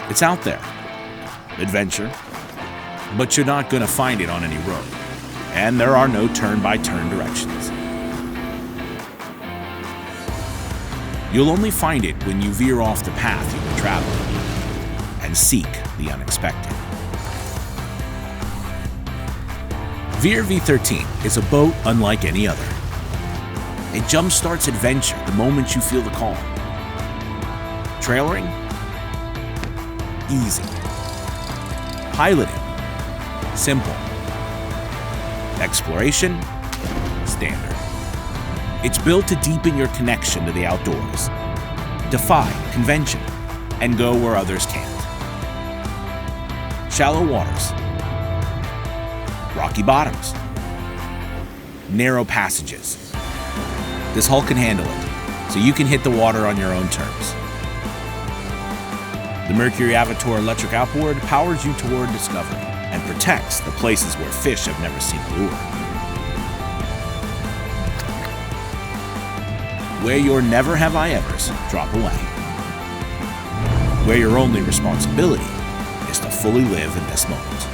It's out there. Adventure. But you're not going to find it on any road. And there are no turn-by-turn directions. You'll only find it when you veer off the path you've been traveling and seek the unexpected. Veer V13 is a boat unlike any other. It jumpstarts adventure the moment you feel the call. Trailering? Easy. Piloting? Simple. Exploration? Standard. It's built to deepen your connection to the outdoors, defy convention, and go where others can't. Shallow waters, rocky bottoms, narrow passages. This hull can handle it, so you can hit the water on your own terms. The Mercury Avator electric outboard powers you toward discovery and protects the places where fish have never seen a lure. Where your never have I evers drop away. Where your only responsibility is to fully live in this moment.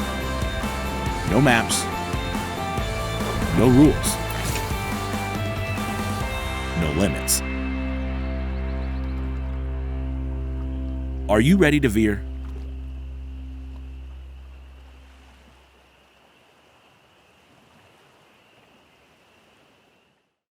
No maps, no rules, no limits. Are you ready to veer?